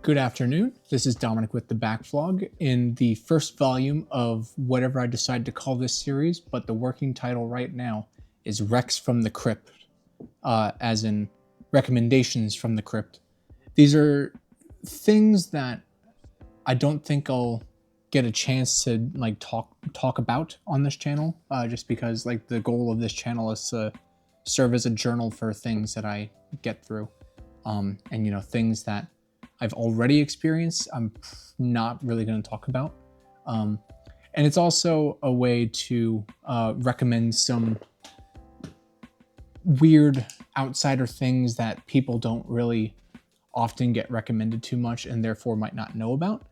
Good afternoon. This is Dominic with TheBackVlog in the first volume of whatever I decide to call this series, but the working title right now is Recs from the Crypt, as in recommendations from the Crypt. These are things that I don't think I'll get a chance to talk about on this channel, just because the goal of this channel is to serve as a journal for things that I get through, and things that I've already experienced, I'm not really going to talk about. And it's also a way to recommend some weird outsider things that people don't really often get recommended too much and therefore might not know about.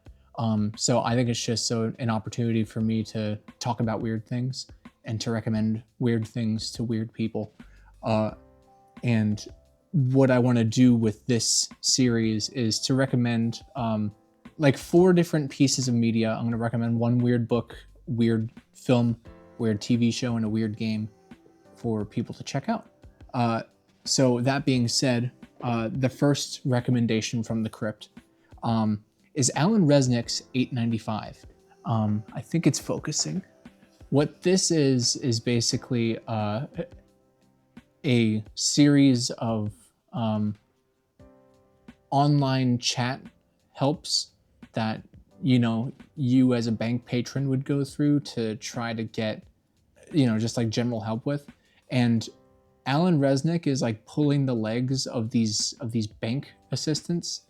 So I think it's just an opportunity for me to talk about weird things and to recommend weird things to weird people. And what I want to do with this series is to recommend 4 different pieces of media. I'm going to recommend one weird book, weird film, weird TV show, and a weird game for people to check out. So that being said, the first recommendation from the Crypt is Alan Resnick's 895. I think it's focusing. What this is basically a series of online chat helps that you as a bank patron would go through to try to get just general help with. And Alan Resnick is pulling the legs of these bank assistants,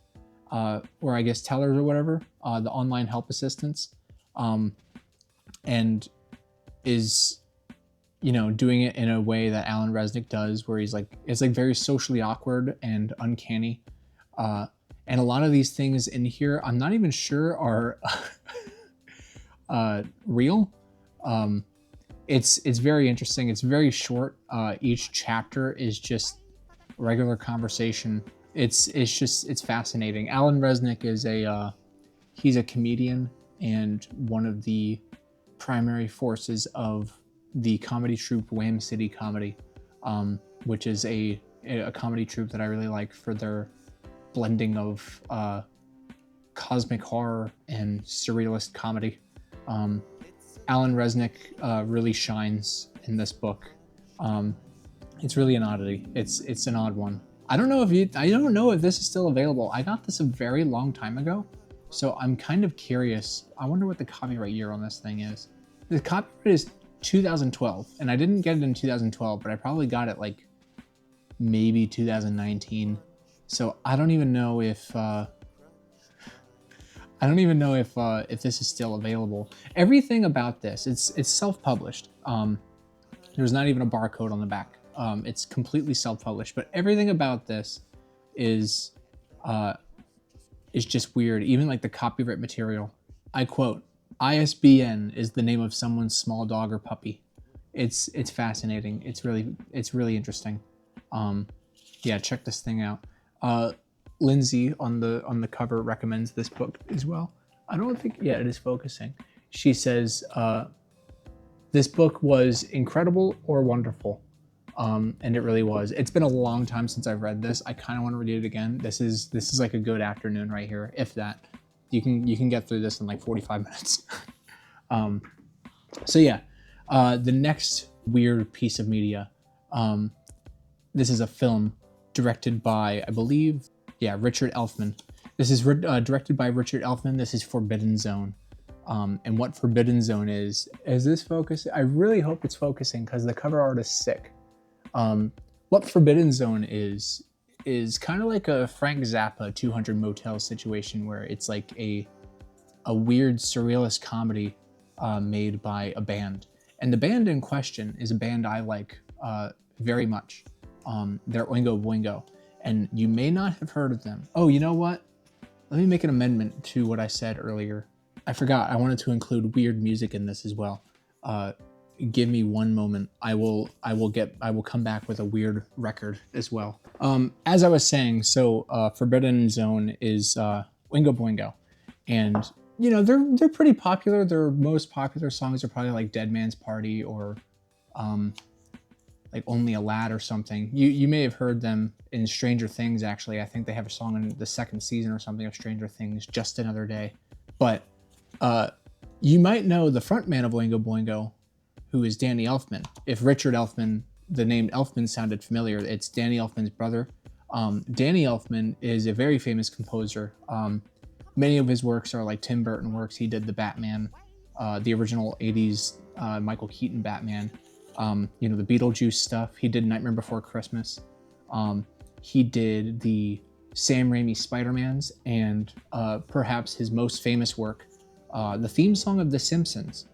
or I guess tellers or whatever, the online help assistants, and is doing it in a way that Alan Resnick does, where he's it's very socially awkward and uncanny. And a lot of these things in here, I'm not even sure are real. It's very interesting. It's very short. Each chapter is just regular conversation. It's fascinating. Alan Resnick is he's a comedian and one of the primary forces of the comedy troupe Wham City Comedy, which is a comedy troupe that I really like for their blending of cosmic horror and surrealist comedy. Alan Resnick really shines in this book. It's really an oddity. It's an odd one. I don't know if this is still available. I got this a very long time ago, so I'm kind of curious. I wonder what the copyright year on this thing is. The copyright is 2012, and I didn't get it in 2012, but I probably got it maybe 2019. So I don't even know if if this is still available. Everything about this, it's self-published. There's not even a barcode on the back. It's completely self-published, but everything about this is just weird. Even the copyright material. I quote, ISBN is the name of someone's small dog or puppy. It's fascinating. It's really interesting. Yeah, check this thing out. Lindsay on the cover recommends this book as well. I don't think, yeah, it is focusing. She says, this book was incredible or wonderful. And it really was. It's been a long time since I've read this. I kind of want to read it again. This is a good afternoon right here, if that. You can get through this in 45 minutes. So yeah, the next weird piece of media, this is a film directed by, I believe, Richard Elfman. This is directed by Richard Elfman. This is Forbidden Zone. And what Forbidden Zone is this focus? I really hope it's focusing because the cover art is sick. What Forbidden Zone is kind of like a Frank Zappa 200 Motel situation, where it's a weird surrealist comedy made by a band. And the band in question is a band I like very much. They're Oingo Boingo. And you may not have heard of them. Oh, you know what? Let me make an amendment to what I said earlier. I forgot. I wanted to include weird music in this as well. Give me one moment. I will come back with a weird record as well. As I was saying, so Forbidden Zone is Oingo Boingo, and they're pretty popular. Their most popular songs are probably Dead Man's Party or like Only a Lad or something. You may have heard them in Stranger Things, actually. I think they have a song in the second season or something of Stranger Things, Just Another Day. But you might know the frontman of Oingo Boingo, who is Danny Elfman. If Richard Elfman, the name Elfman sounded familiar, it's Danny Elfman's brother. Danny Elfman is a very famous composer. Many of his works are like Tim Burton works. He did the Batman, the original 80s Michael Keaton Batman. You know, the Beetlejuice stuff. He did Nightmare Before Christmas. He did the Sam Raimi Spider-Mans, and perhaps his most famous work, the theme song of The Simpsons.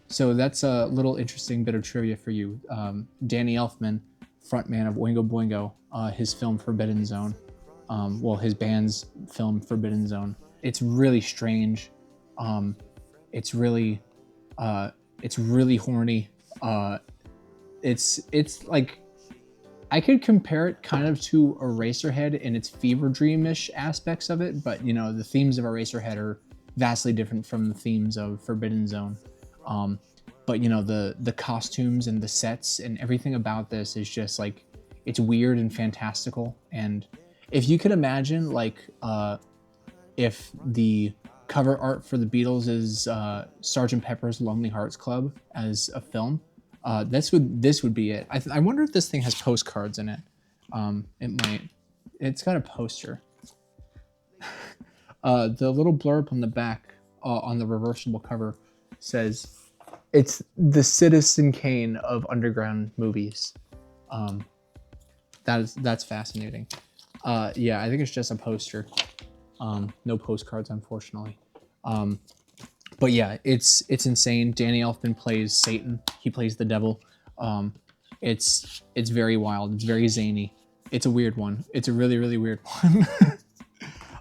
So that's a little interesting bit of trivia for you. Danny Elfman, frontman of Oingo Boingo, his film Forbidden Zone. Well, his band's film Forbidden Zone. It's really strange. It's really horny. It's like, I could compare it kind of to Eraserhead in its fever dreamish aspects of it, but you know, the themes of Eraserhead are vastly different from the themes of Forbidden Zone. But you know, the costumes and the sets and everything about this is just like, it's weird and fantastical. And if you could imagine, like, if the cover art for the Beatles is Sgt. Pepper's Lonely Hearts Club as a film, this would be it. I wonder if this thing has postcards in it. It might. It's got a poster. The little blurb on the back, on the reversible cover, says it's the Citizen Kane of underground movies. That's fascinating. Yeah, I think it's just a poster. No postcards, unfortunately. But yeah, it's insane. Danny Elfman plays Satan. He plays the devil. It's very wild. It's very zany. It's a weird one. It's a really, really weird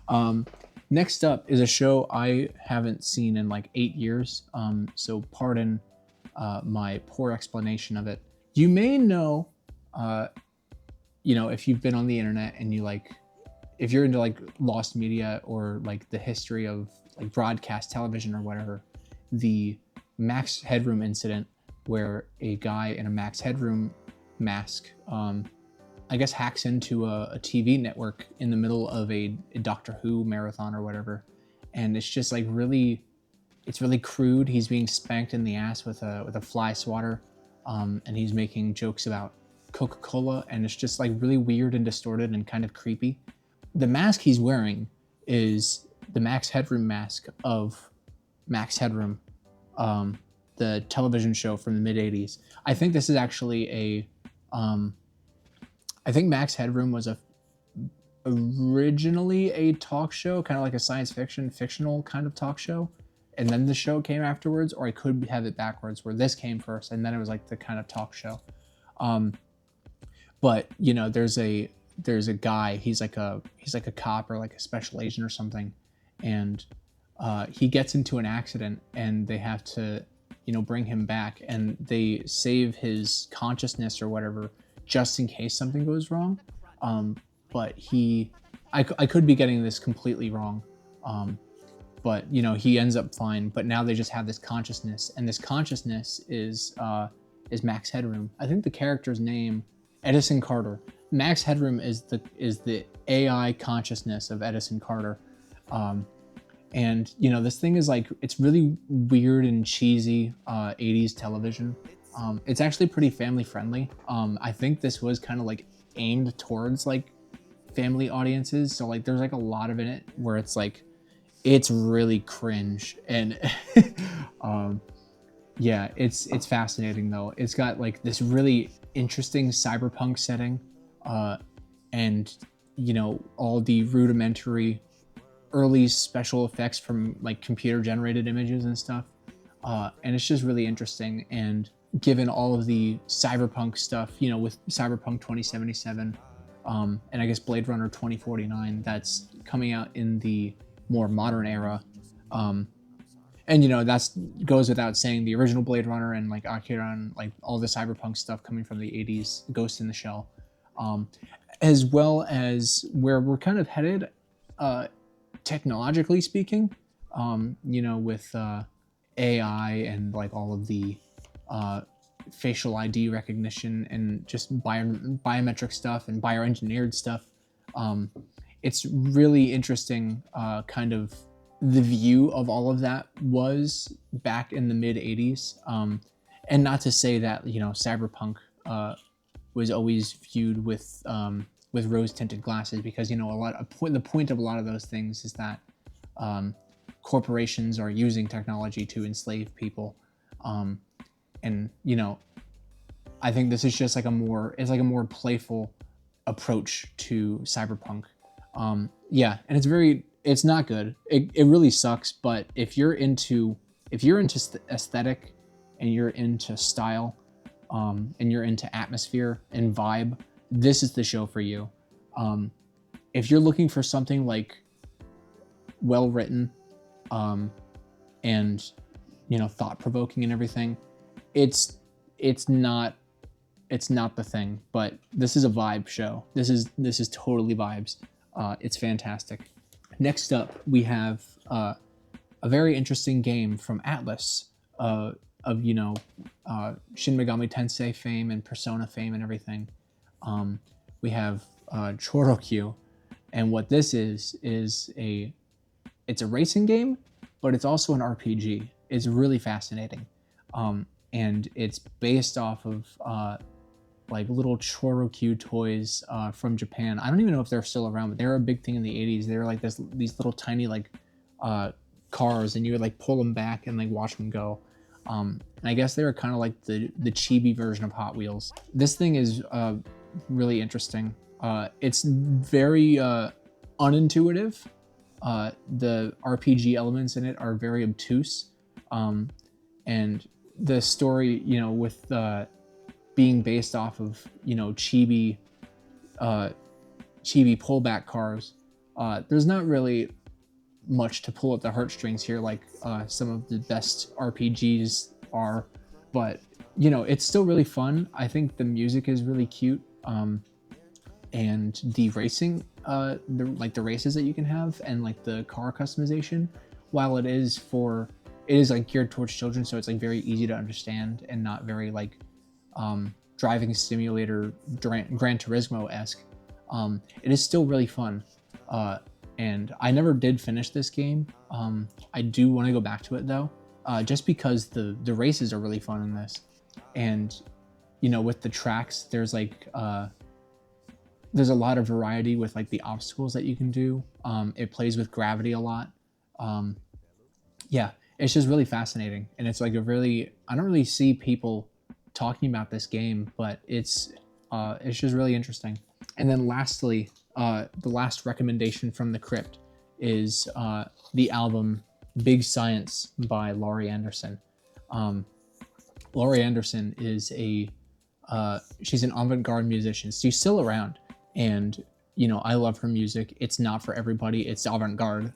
one. Next up is a show I haven't seen in like 8 years. So pardon my poor explanation of it. You may know, you know, if you've been on the internet and you like, if you're into like lost media or like the history of like broadcast television or whatever, the Max Headroom incident where a guy in a Max Headroom mask, I guess hacks into a TV network in the middle of a Doctor Who marathon or whatever. And it's just like really, it's really crude. He's being spanked in the ass with a fly swatter. And he's making jokes about Coca-Cola, and it's just like really weird and distorted and kind of creepy. The mask he's wearing is the Max Headroom mask of Max Headroom, the television show from the mid-'80s. I think this is actually I think Max Headroom was originally a talk show, kind of like a science fiction, fictional kind of talk show. And then the show came afterwards, or I could have it backwards, where this came first, and then it was like the kind of talk show. But you know, there's a guy. He's like a cop or like a special agent or something, and he gets into an accident, and they have to, you know, bring him back, and they save his consciousness or whatever, just in case something goes wrong. But I could be getting this completely wrong. But you know, he ends up fine. But now they just have this consciousness, and this consciousness is Max Headroom. I think the character's name, Edison Carter. Max Headroom is the AI consciousness of Edison Carter. And you know, this thing is like, it's really weird and cheesy 80s television. It's actually pretty family friendly. I think this was kind of like aimed towards like family audiences. So like there's like a lot of in it where it's like, it's really cringe. And yeah, it's fascinating though. It's got like this really interesting cyberpunk setting, and you know, all the rudimentary early special effects from like computer generated images and stuff. And it's just really interesting. And given all of the cyberpunk stuff, you know, with Cyberpunk 2077, and I guess Blade Runner 2049, that's coming out in the more modern era. And you know, that's goes without saying, the original Blade Runner and like Akira and like all the cyberpunk stuff coming from the 80s, Ghost in the Shell, as well as where we're kind of headed, technologically speaking, you know, with AI and like all of the facial ID recognition and just biometric stuff and bioengineered stuff. It's really interesting, kind of the view of all of that was back in the mid 80s. And not to say that, you know, cyberpunk was always viewed with rose-tinted glasses, because, you know, the point of a lot of those things is that corporations are using technology to enslave people. And, you know, I think this is just like a more playful approach to cyberpunk. Yeah, and it's not good. It really sucks, but if you're into aesthetic and you're into style, and you're into atmosphere and vibe, this is the show for you. If you're looking for something like well written, and, you know, thought provoking and everything, it's not the thing. But this is a vibe show. This is totally vibes. It's fantastic. Next up, we have a very interesting game from Atlas, of, you know, Shin Megami Tensei fame and Persona fame and everything. We have Chorokyu, and what this is it's a racing game, but it's also an RPG. It's really fascinating, and it's based off of like little Chorokyu toys from Japan. I don't even know if they're still around, but they were a big thing in the 80s. They were like these little tiny like cars, and you would like pull them back and like watch them go. And I guess they were kind of like the chibi version of Hot Wheels. This thing is really interesting. It's very unintuitive. The RPG elements in it are very obtuse. And the story, you know, with being based off of, you know, chibi pullback cars, there's not really much to pull at the heartstrings here like some of the best RPGs are, but, you know, it's still really fun. I think the music is really cute, and the racing, the races that you can have, and like the car customization, while it is like geared towards children, so it's like very easy to understand and not very like driving simulator Gran Turismo-esque. It is still really fun. And I never did finish this game. I do want to go back to it though, just because the races are really fun in this. And, you know, with the tracks, there's like there's a lot of variety with like the obstacles that you can do. It plays with gravity a lot. Yeah, it's just really fascinating, and it's like I don't really see people talking about this game, but it's just really interesting. And then lastly, the last recommendation from the Crypt is the album Big Science by Laurie Anderson. Laurie Anderson is she's an avant-garde musician. She's still around, and, you know, I love her music. It's not for everybody. It's avant-garde.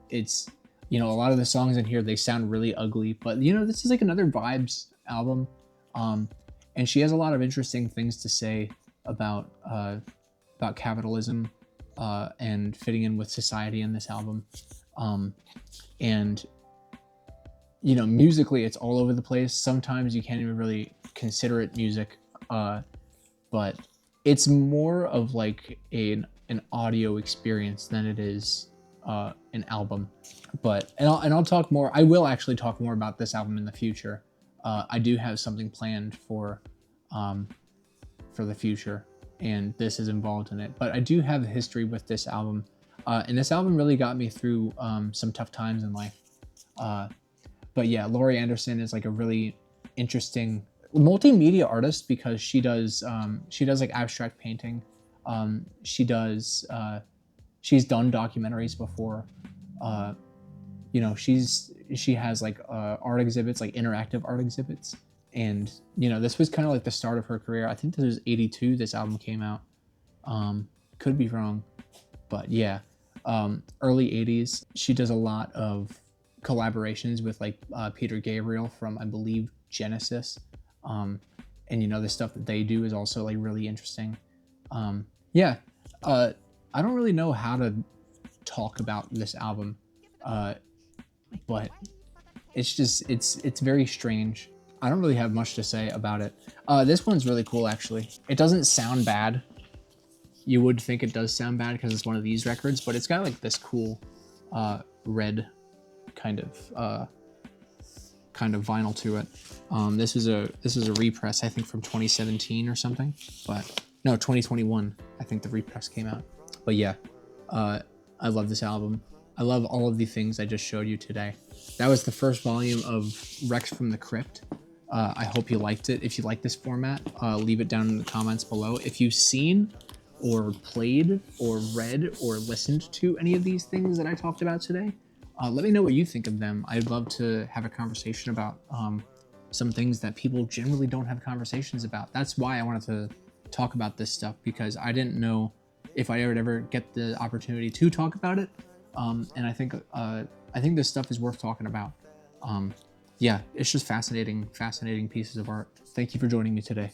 It's, you know, a lot of the songs in here, they sound really ugly, but, you know, this is like another vibes album. And she has a lot of interesting things to say about capitalism, and fitting in with society in this album. And, you know, musically, it's all over the place. Sometimes you can't even really consider it music, but it's more of like an audio experience than it is an album. But I'll talk more. I will actually talk more about this album in the future. I do have something planned for the future, and this is involved in it. But I do have a history with this album, and this album really got me through some tough times in life. But yeah, Laurie Anderson is like a really interesting multimedia artist, because she does like abstract painting. She's done documentaries before. You know, she has like art exhibits, like interactive art exhibits. And, you know, this was kind of like the start of her career. I think this was 82 this album came out. Could be wrong, but yeah, early 80s. She does a lot of collaborations with like Peter Gabriel from, I believe, Genesis. And, you know, the stuff that they do is also like really interesting. Yeah, I don't really know how to talk about this album, but it's just it's very strange. I don't really have much to say about it. This one's really cool, actually. It doesn't sound bad. You would think it does sound bad because it's one of these records, but it's got like this cool red kind of vinyl to it. This was a repress, I think, from 2017 or something, but no, 2021. I think the repress came out. But yeah, I love this album. I love all of the things I just showed you today. That was the first volume of Rex from the Crypt. I hope you liked it. If you like this format, leave it down in the comments below. If you've seen or played or read or listened to any of these things that I talked about today, let me know what you think of them. I'd love to have a conversation about some things that people generally don't have conversations about. That's why I wanted to talk about this stuff, because I didn't know if I would ever get the opportunity to talk about it. And I think this stuff is worth talking about. Yeah, it's just fascinating pieces of art. Thank you for joining me today.